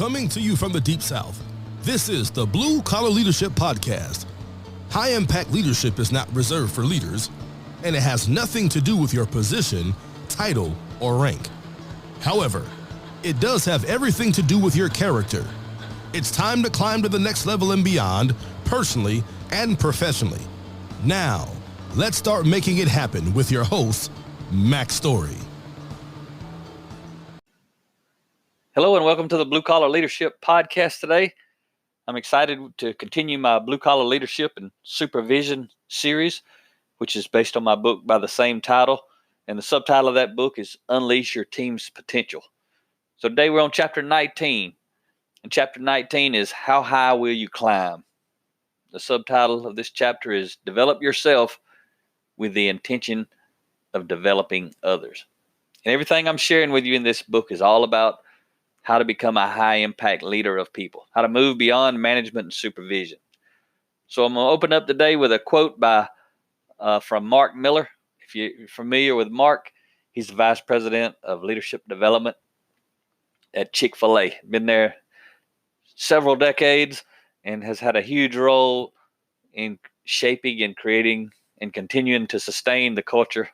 Coming to you from the Deep South, this is the Blue Collar Leadership Podcast. High-impact leadership is not reserved for leaders, and it has nothing to do with your position, title, or rank. However, it does have everything to do with your character. It's time to climb to the next level and beyond, personally and professionally. Now, let's start making it happen with your host, Mac Story. Hello and welcome to the Blue Collar Leadership Podcast today. I'm excited to continue my Blue Collar Leadership and Supervision series, which is based on my book by the same title. And the subtitle of that book is Unleash Your Team's Potential. So today we're on Chapter 19. And Chapter 19 is How High Will You Climb? The subtitle of this chapter is Develop Yourself with the Intention of Developing Others. And everything I'm sharing with you in this book is all about how to become a high-impact leader of people, how to move beyond management and supervision. So I'm going to open up today with a quote from Mark Miller. If you're familiar with Mark, he's the Vice President of Leadership Development at Chick-fil-A. Been there several decades and has had a huge role in shaping and creating and continuing to sustain the culture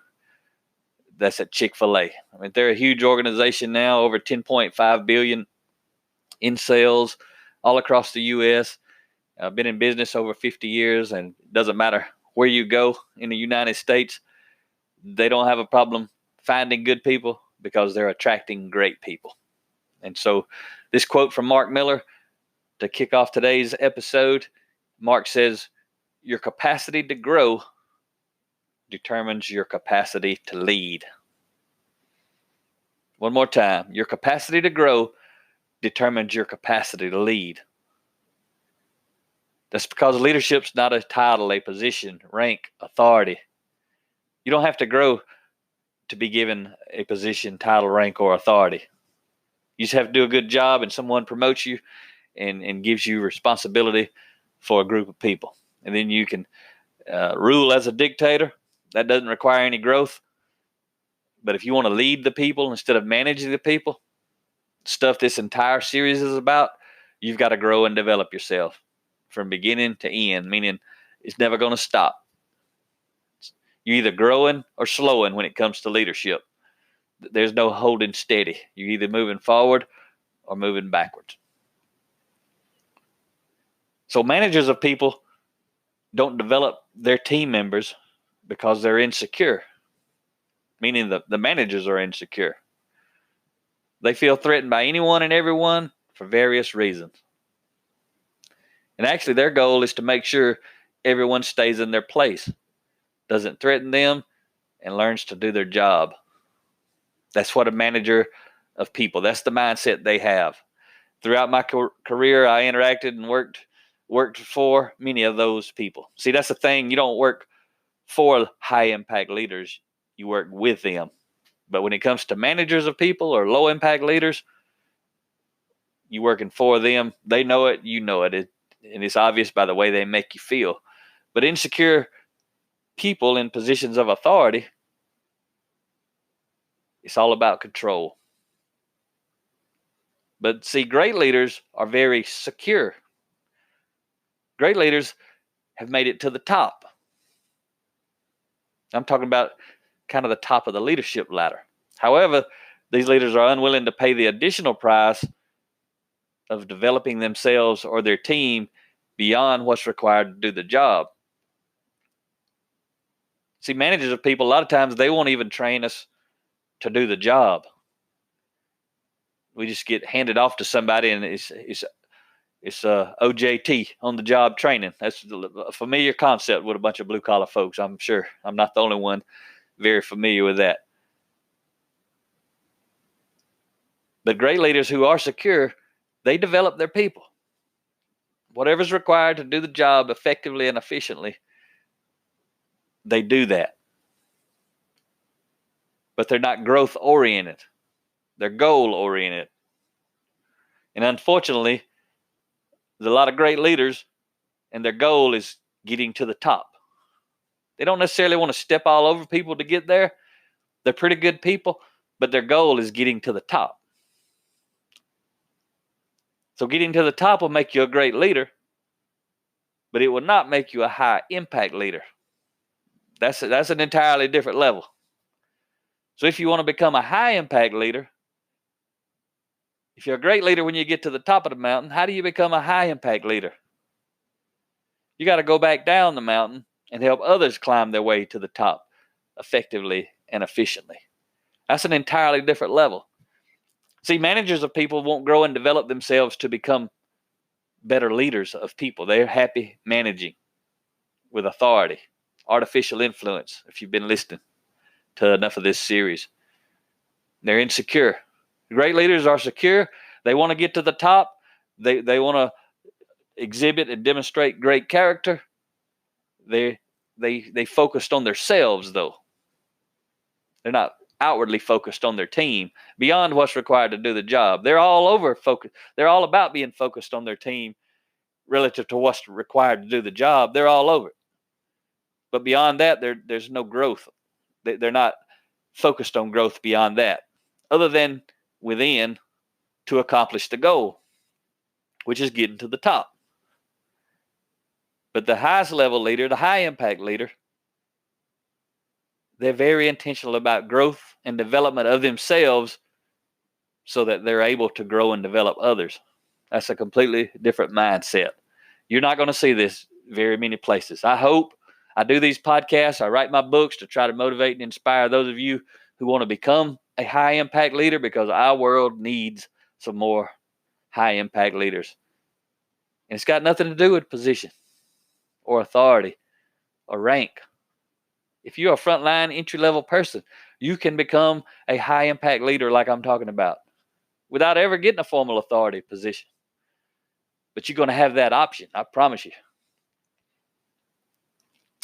that's at Chick-fil-A. I mean, they're a huge organization now, over $10.5 billion in sales all across the U.S. Been in business over 50 years, and it doesn't matter where you go in the United States, they don't have a problem finding good people because they're attracting great people. And so this quote from Mark Miller to kick off today's episode, Mark says, "Your capacity to grow determines your capacity to lead." One more time. Your capacity to grow determines your capacity to lead. That's because leadership's not a title, a position, rank, authority. You don't have to grow to be given a position, title, rank, or authority. You just have to do a good job and someone promotes you and gives you responsibility for a group of people. And then you can rule as a dictator. That doesn't require any growth. But if you want to lead the people instead of managing the people, stuff this entire series is about, you've got to grow and develop yourself from beginning to end, meaning it's never going to stop. You're either growing or slowing when it comes to leadership. There's no holding steady. You're either moving forward or moving backwards. So managers of people don't develop their team members because they're insecure, meaning the managers are insecure. They feel threatened by anyone and everyone for various reasons. And actually their goal is to make sure everyone stays in their place, doesn't threaten them, and learns to do their job. That's what a manager of people, that's the mindset they have. Throughout my career, I interacted and worked for many of those people. See, that's the thing. You don't work for high-impact leaders. You work with them. But when it comes to managers of people or low-impact leaders, you're working for them. They know it. You know it. And it's obvious by the way they make you feel. But insecure people in positions of authority, it's all about control. But see, great leaders are very secure. Great leaders have made it to the top. I'm talking about kind of the top of the leadership ladder. However, these leaders are unwilling to pay the additional price of developing themselves or their team beyond what's required to do the job. See, managers of people, a lot of times they won't even train us to do the job. We just get handed off to somebody and it's OJT, on the job training. That's a familiar concept with a bunch of blue collar folks. I'm sure I'm not the only one very familiar with that. But great leaders who are secure, they develop their people. Whatever's required to do the job effectively and efficiently, they do that. But they're not growth oriented. They're goal oriented. And unfortunately, there's a lot of great leaders and their goal is getting to the top. They don't necessarily want to step all over people to get there. They're pretty good people, but their goal is getting to the top. So getting to the top will make you a great leader, but it will not make you a high impact leader. That's an entirely different level. So if you want to become a high impact leader, if you're a great leader when you get to the top of the mountain, how do you become a high impact leader? You got to go back down the mountain and help others climb their way to the top effectively and efficiently. That's an entirely different level. See, managers of people won't grow and develop themselves to become better leaders of people. They're happy managing with authority, artificial influence, if you've been listening to enough of this series. They're insecure. Great leaders are secure. They want to get to the top. They want to exhibit and demonstrate great character. They focused on themselves, though. They're not outwardly focused on their team beyond what's required to do the job. They're all over focus. They're all about being focused on their team relative to what's required to do the job. They're all over it. But beyond that, there's no growth. They're not focused on growth beyond that, other than within to accomplish the goal, which is getting to the top. But the highest level leader, the high impact leader, they're very intentional about growth and development of themselves so that they're able to grow and develop others. That's a completely different mindset. You're not going to see this very many places. I hope I do these podcasts. I write my books to try to motivate and inspire those of you who want to become a high impact leader, because our world needs some more high impact leaders. And it's got nothing to do with position or authority or rank. If you're a frontline entry-level person, you can become a high-impact leader like I'm talking about without ever getting a formal authority position. But you're going to have that option, I promise you,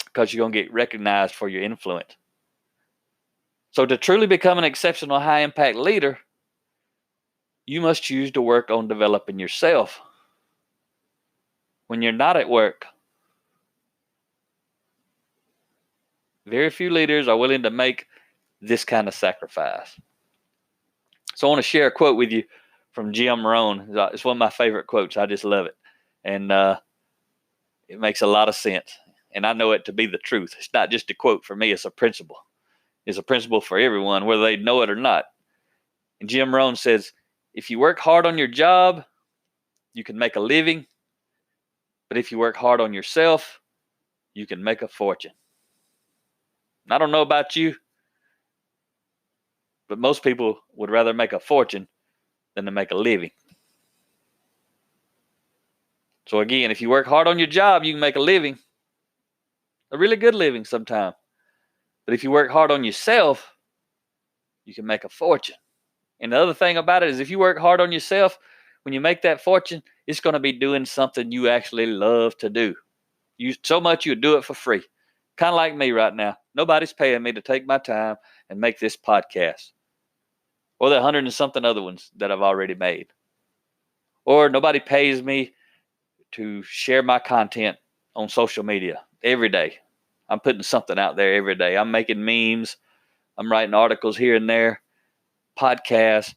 because you're going to get recognized for your influence. So to truly become an exceptional high-impact leader, you must choose to work on developing yourself. When you're not at work, very few leaders are willing to make this kind of sacrifice. So I want to share a quote with you from Jim Rohn. It's one of my favorite quotes. I just love it. And it makes a lot of sense. And I know it to be the truth. It's not just a quote for me. It's a principle. It's a principle for everyone, whether they know it or not. And Jim Rohn says, if you work hard on your job, you can make a living. But if you work hard on yourself, you can make a fortune. I don't know about you, but most people would rather make a fortune than to make a living. So again, if you work hard on your job, you can make a living, a really good living sometime. But if you work hard on yourself, you can make a fortune. And the other thing about it is, if you work hard on yourself, when you make that fortune, it's going to be doing something you actually love to do. So much you do it for free. Kind of like me right now. Nobody's paying me to take my time and make this podcast, or the 100 and something other ones that I've already made. Or nobody pays me to share my content on social media every day. I'm putting something out there every day. I'm making memes. I'm writing articles here and there, podcasts,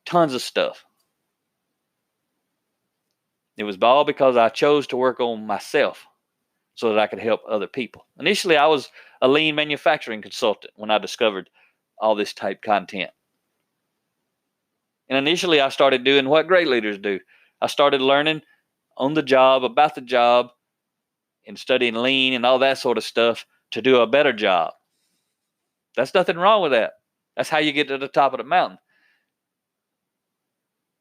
tons of stuff. It was all because I chose to work on myself so that I could help other people. Initially, I was a lean manufacturing consultant when I discovered all this type content. And initially, I started doing what great leaders do. I started learning on the job, about the job, and studying lean and all that sort of stuff to do a better job. There's nothing wrong with that. That's how you get to the top of the mountain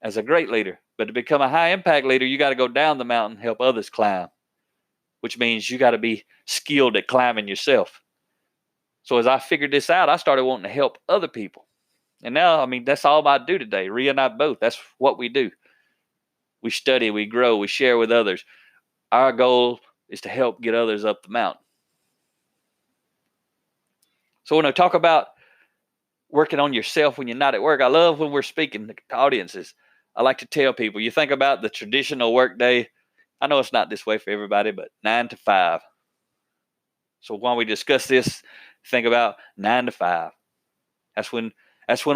as a great leader. But to become a high impact leader, you got to go down the mountain and help others climb, which means you got to be skilled at climbing yourself. So as I figured this out, I started wanting to help other people. And now, that's all I do today. Rhea and I both, that's what we do. We study, we grow, we share with others. Our goal is to help get others up the mountain. So when I talk about working on yourself when you're not at work, I love when we're speaking to audiences. I like to tell people, you think about the traditional work day. I know it's not this way for everybody, but 9 to 5. So while we discuss this, think about 9 to 5. That's when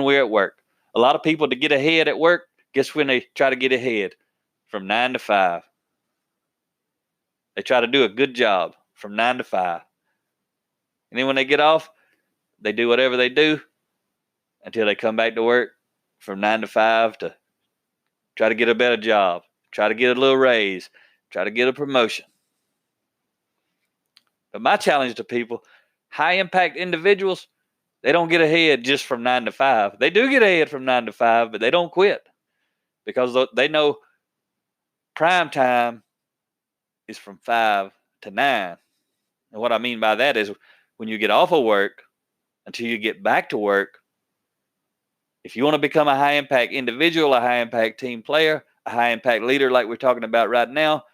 we're at work. A lot of people, to get ahead at work, guess when they try to get ahead? from 9 to 5. They try to do a good job from 9 to 5. And then when they get off, they do whatever they do until they come back to work from 9 to 5 to try to get a better job, try to get a little raise, try to get a promotion. But my challenge to people, high impact individuals, they don't get ahead just from 9 to 5. They do get ahead from 9 to 5, but they don't quit because they know prime time is from 5 to 9. And what I mean by that is when you get off of work until you get back to work, if you want to become a high impact individual, a high impact team player, a high impact leader like we're talking about right now,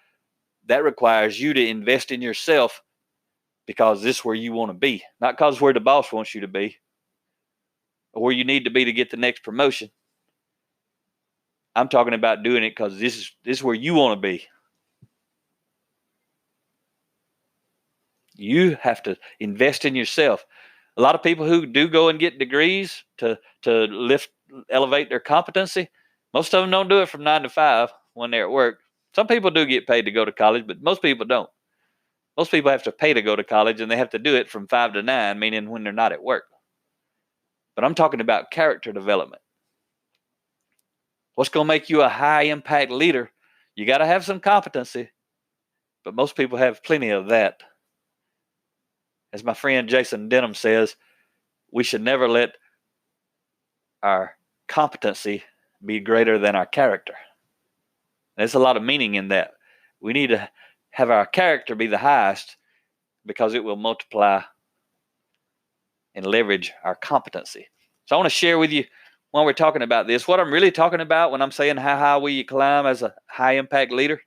that requires you to invest in yourself because this is where you want to be, not because where the boss wants you to be or where you need to be to get the next promotion. I'm talking about doing it because this is where you want to be. You have to invest in yourself. A lot of people who do go and get degrees to elevate their competency, most of them don't do it from 9 to 5 when they're at work. Some people do get paid to go to college, but most people don't. Most people have to pay to go to college, and they have to do it from 5 to 9, meaning when they're not at work. But I'm talking about character development. What's going to make you a high impact leader? You got to have some competency, but most people have plenty of that. As my friend Jason Denham says, we should never let our competency be greater than our character. There's a lot of meaning in that. We need to have our character be the highest because it will multiply and leverage our competency. So I want to share with you when we're talking about this, what I'm really talking about when I'm saying how high will you climb as a high impact leader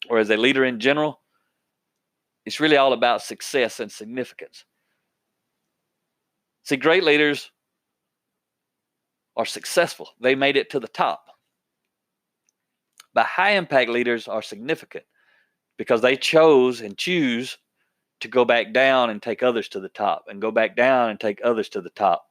or as a leader in general. It's really all about success and significance. See, great leaders are successful. They made it to the top. But high impact leaders are significant because they chose and choose to go back down and take others to the top and go back down and take others to the top.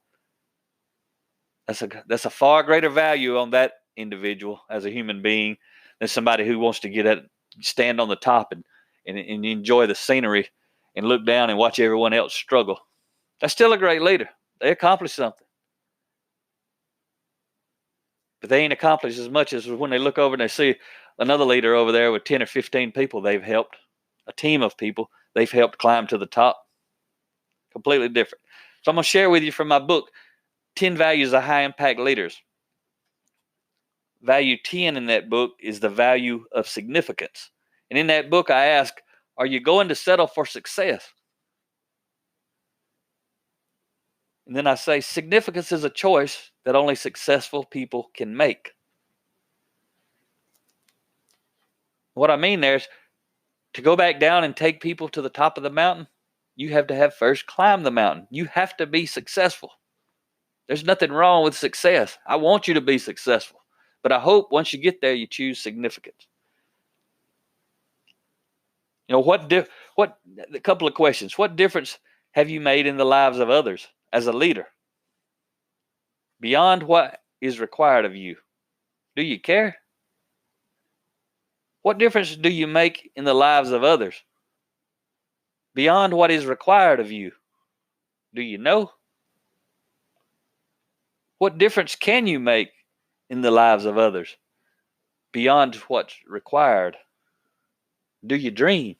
That's a far greater value on that individual as a human being than somebody who wants to stand on the top and enjoy the scenery and look down and watch everyone else struggle. That's still a great leader. They accomplished something. But they ain't accomplished as much as when they look over and they see another leader over there with 10 or 15 people they've helped, a team of people they've helped climb to the top. Completely different. So I'm going to share with you from my book, 10 Values of High Impact Leaders. Value 10 in that book is the value of significance. And in that book, I ask, are you going to settle for success? And then I say, significance is a choice that only successful people can make. What I mean there is, to go back down and take people to the top of the mountain, you have to have first climbed the mountain. You have to be successful. There's nothing wrong with success. I want you to be successful. But I hope once you get there, you choose significance. You know, a couple of questions. What difference have you made in the lives of others as a leader? Beyond what is required of you. Do you care? What difference do you make in the lives of others? Beyond what is required of you. Do you know? What difference can you make in the lives of others? Beyond what's required. Do you dream?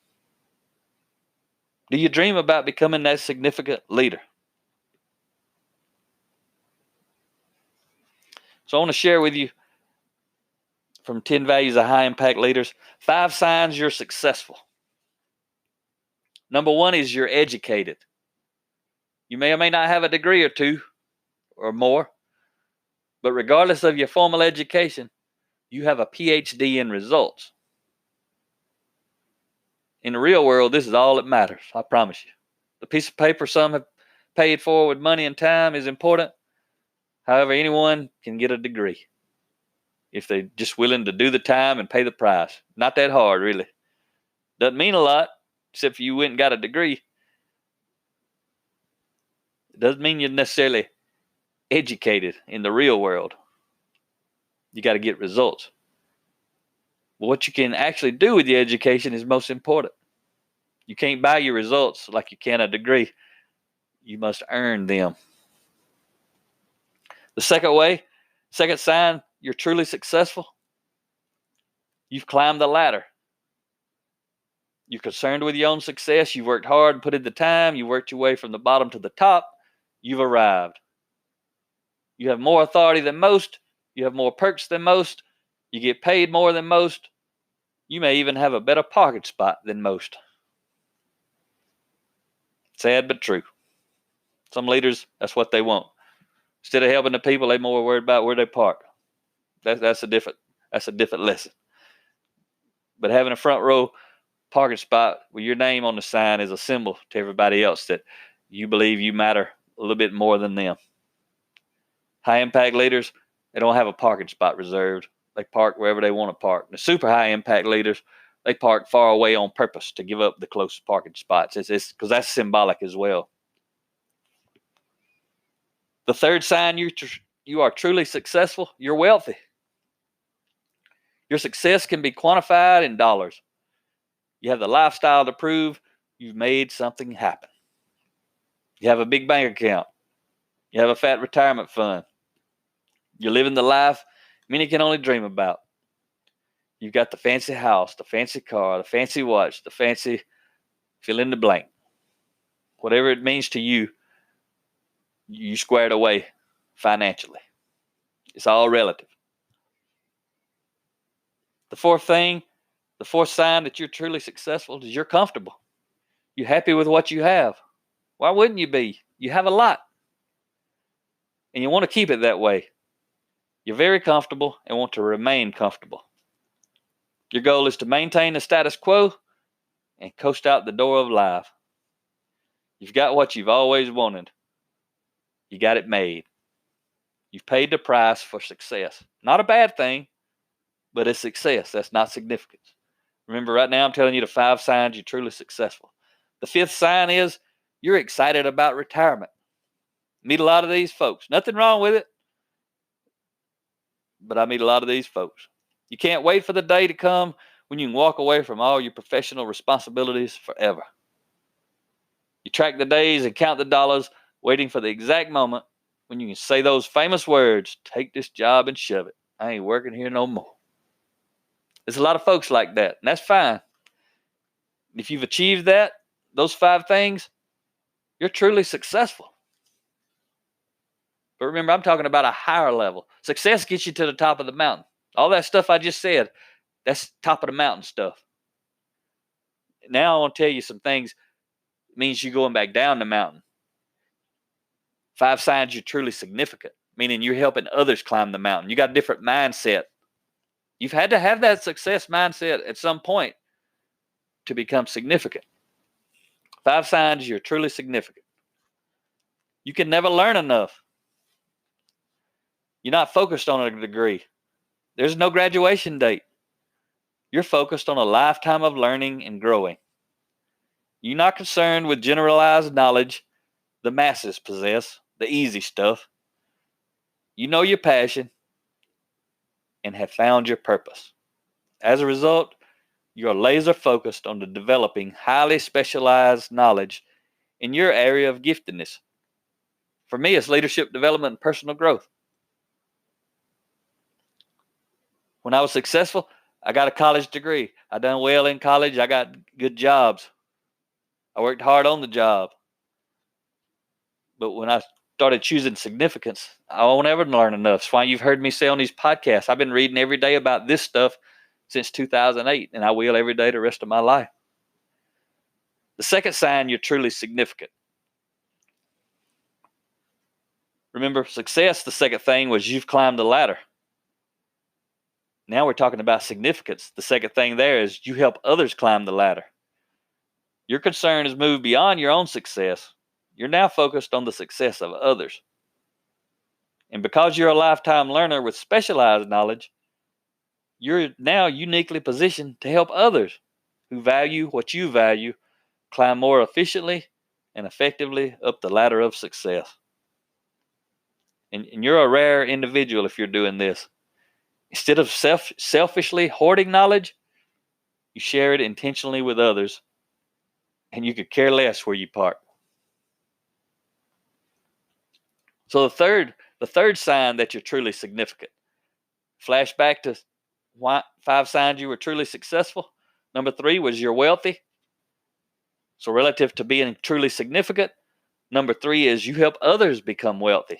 Do you dream about becoming that significant leader? So I want to share with you from 10 Values of High Impact Leaders, 5 signs you're successful. Number 1 is you're educated. You may or may not have a degree or 2 or more, but regardless of your formal education, you have a PhD in results. In the real world, this is all that matters, I promise you. The piece of paper some have paid for with money and time is important. However, anyone can get a degree if they're just willing to do the time and pay the price. Not that hard, really. Doesn't mean a lot, except for you went and got a degree. It doesn't mean you're necessarily educated in the real world. You got to get results. But what you can actually do with your education is most important. You can't buy your results like you can a degree. You must earn them. The second sign you're truly successful, you've climbed the ladder. You're concerned with your own success. You've worked hard and put in the time. You worked your way from the bottom to the top. You've arrived. You have more authority than most. You have more perks than most. You get paid more than most. You may even have a better parking spot than most. Sad but true. Some leaders, that's what they want. Instead of helping the people, they're more worried about where they park. That's a different lesson. But having a front row parking spot with your name on the sign is a symbol to everybody else that you believe you matter a little bit more than them. High impact leaders, they don't have a parking spot reserved. They park wherever they want to park. The super high impact leaders, they park far away on purpose to give up the closest parking spots. It's because that's symbolic as well. The third sign you are truly successful, you're wealthy. Your success can be quantified in dollars. You have the lifestyle to prove you've made something happen. You have a big bank account. You have a fat retirement fund. You're living the life many can only dream about. You've got the fancy house, the fancy car, the fancy watch, the fancy fill in the blank. Whatever it means to you, you squared away financially. It's all relative. The fourth sign that you're truly successful is you're comfortable. You're happy with what you have. Why wouldn't you be? You have a lot. And you want to keep it that way. You're very comfortable and want to remain comfortable. Your goal is to maintain the status quo and coast out the door of life. You've got what you've always wanted. You got it made. You've paid the price for success. Not a bad thing, but it's success. That's not significance. Remember, right now I'm telling you the 5 signs you're truly successful. The 5th sign is you're excited about retirement. Meet a lot of these folks. Nothing wrong with it, but I meet a lot of these folks. You can't wait for the day to come when you can walk away from all your professional responsibilities forever. You track the days and count the dollars, waiting for the exact moment when you can say those famous words, take this job and shove it. I ain't working here no more. There's a lot of folks like that, and that's fine. If you've achieved those 5 things, you're truly successful. But remember, I'm talking about a higher level. Success gets you to the top of the mountain. All that stuff I just said, that's top of the mountain stuff. Now I want to tell you some things. It means you're going back down the mountain. 5 signs you're truly significant, meaning you're helping others climb the mountain. You got a different mindset. You've had to have that success mindset at some point to become significant. 5 signs you're truly significant. You can never learn enough. You're not focused on a degree. There's no graduation date. You're focused on a lifetime of learning and growing. You're not concerned with generalized knowledge the masses possess, the easy stuff. You know your passion and have found your purpose. As a result, you're laser focused on developing highly specialized knowledge in your area of giftedness. For me, it's leadership development and personal growth. When I was successful, I got a college degree. I done well in college. I got good jobs. I worked hard on the job. But when I started choosing significance, I won't ever learn enough. That's why you've heard me say on these podcasts, I've been reading every day about this stuff since 2008, and I will every day the rest of my life. The second sign you're truly significant. Remember, success, the second thing, was you've climbed the ladder. Now we're talking about significance. The second thing there is you help others climb the ladder. Your concern has moved beyond your own success. You're now focused on the success of others. And because you're a lifetime learner with specialized knowledge, you're now uniquely positioned to help others who value what you value climb more efficiently and effectively up the ladder of success. And you're a rare individual if you're doing this. Instead of selfishly hoarding knowledge, you share it intentionally with others, and you could care less where you park. So the third sign that you're truly significant. Flashback to 5 signs you were truly successful. Number 3 was you're wealthy. So relative to being truly significant, number 3 is you help others become wealthy.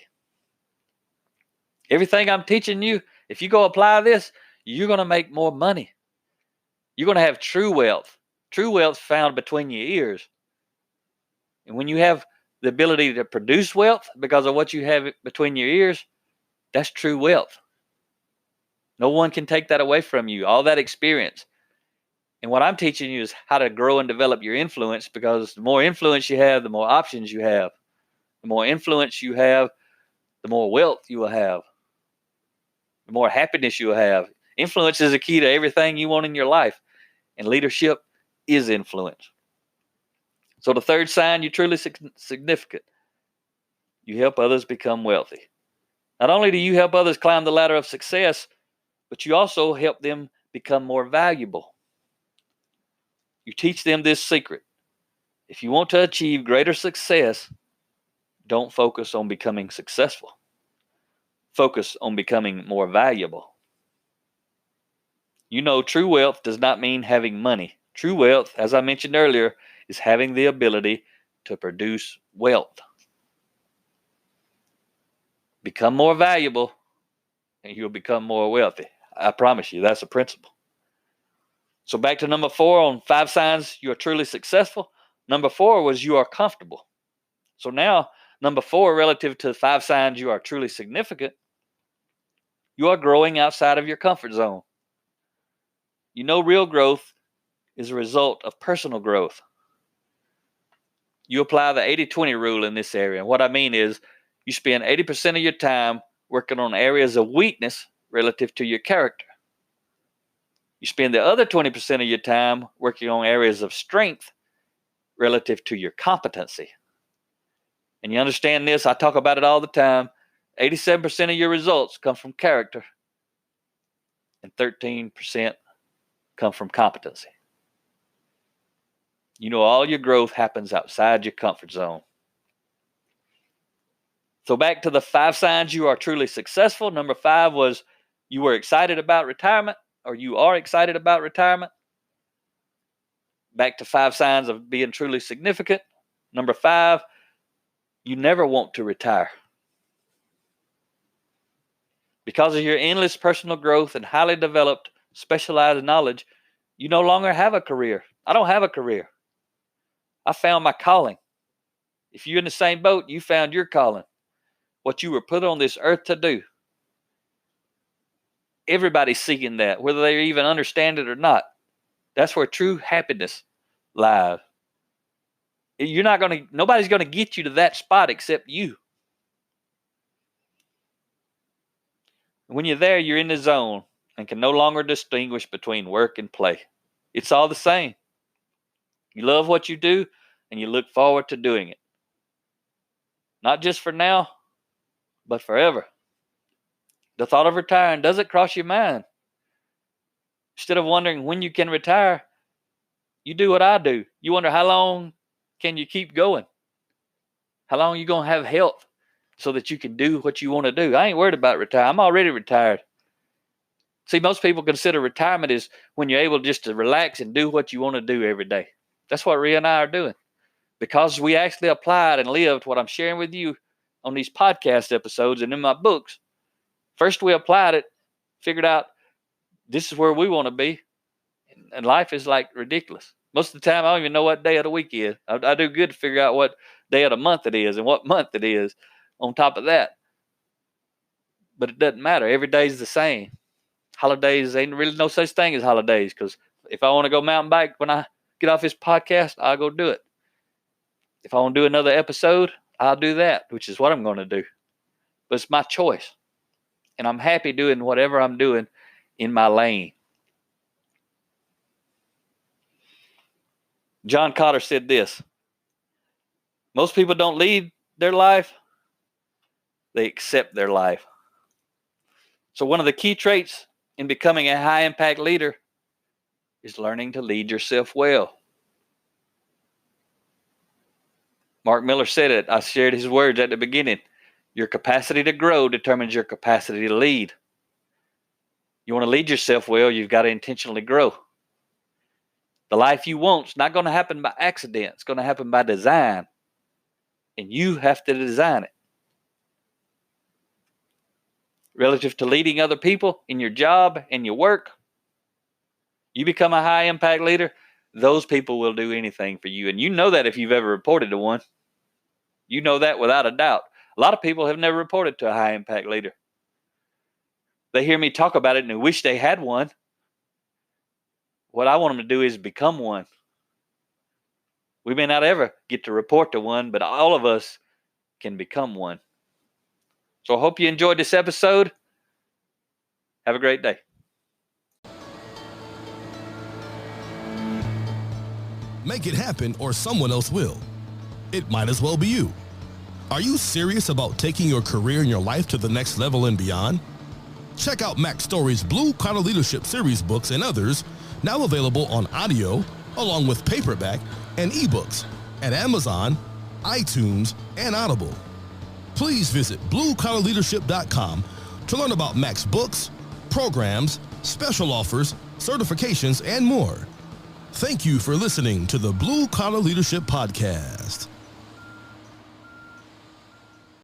Everything I'm teaching you, if you go apply this, you're going to make more money. You're going to have true wealth. True wealth found between your ears. And when you have the ability to produce wealth because of what you have between your ears, that's true wealth. No one can take that away from you, all that experience. And what I'm teaching you is how to grow and develop your influence, because the more influence you have, the more options you have. The more influence you have, the more wealth you will have. The more happiness you will have. Influence is the key to everything you want in your life. And leadership is influence. So the third sign you're truly significant. You help others become wealthy. Not only do you help others climb the ladder of success, but you also help them become more valuable. You teach them this secret. If you want to achieve greater success, don't focus on becoming successful. Focus on becoming more valuable. You know, true wealth does not mean having money. True wealth, as I mentioned earlier, is having the ability to produce wealth. Become more valuable, and you'll become more wealthy. I promise you, that's a principle. So back to number 4 on 5 signs you are truly successful. Number 4 was you are comfortable. So now, number 4, relative to 5 signs you are truly significant, you are growing outside of your comfort zone. You know, real growth is a result of personal growth. You apply the 80-20 rule in this area. And what I mean is you spend 80% of your time working on areas of weakness relative to your character. You spend the other 20% of your time working on areas of strength relative to your competency. And you understand this, I talk about it all the time. 87% of your results come from character, and 13% come from competency. You know, all your growth happens outside your comfort zone. So back to the 5 signs you are truly successful. Number 5 was you were excited about retirement, or you are excited about retirement. Back to 5 signs of being truly significant. Number 5, you never want to retire. Because of your endless personal growth and highly developed, specialized knowledge, you no longer have a career. I don't have a career. I found my calling. If you're in the same boat, you found your calling. What you were put on this earth to do. Everybody's seeking that, whether they even understand it or not. That's where true happiness lies. Nobody's going to get you to that spot except you. When you're there, you're in the zone and can no longer distinguish between work and play. It's all the same. You love what you do and you look forward to doing it. Not just for now, but forever. The thought of retiring doesn't cross your mind. Instead of wondering when you can retire, you do what I do. You wonder how long can you keep going? How long are you going to have health so that you can do what you want to do? I ain't worried about retire. I'm already retired. See, most people consider retirement is when you're able just to relax and do what you want to do every day. That's what Rhea and I are doing. Because we actually applied and lived what I'm sharing with you on these podcast episodes and in my books. First, we applied it, figured out this is where we want to be. And life is like ridiculous. Most of the time, I don't even know what day of the week is. I do good to figure out what day of the month it is and what month it is on top of that. But it doesn't matter. Every day is the same. Holidays, ain't really no such thing as holidays, because if I want to go mountain bike when I get off this podcast, I'll go do it. If I want to do another episode, I'll do that, which is what I'm going to do. But it's my choice. And I'm happy doing whatever I'm doing in my lane. John Cotter said this: most people don't lead their life, they accept their life. So one of the key traits in becoming a high impact leader is learning to lead yourself well. Mark Miller said it. I shared his words at the beginning. Your capacity to grow determines your capacity to lead. You want to lead yourself well, you've got to intentionally grow. The life you want is not going to happen by accident. It's going to happen by design. And you have to design it. Relative to leading other people in your job and your work, you become a high impact leader, those people will do anything for you. And you know that if you've ever reported to one. You know that without a doubt. A lot of people have never reported to a high impact leader. They hear me talk about it and they wish they had one. What I want them to do is become one. We may not ever get to report to one, but all of us can become one. So I hope you enjoyed this episode. Have a great day. Make it happen or someone else will. It might as well be you. Are you serious about taking your career and your life to the next level and beyond? Check out Mac Story's Blue Collar Leadership series books and others, now available on audio, along with paperback and ebooks at Amazon, iTunes, and Audible. Please visit bluecollarleadership.com to learn about Mac's books, programs, special offers, certifications, and more. Thank you for listening to the Blue Collar Leadership Podcast.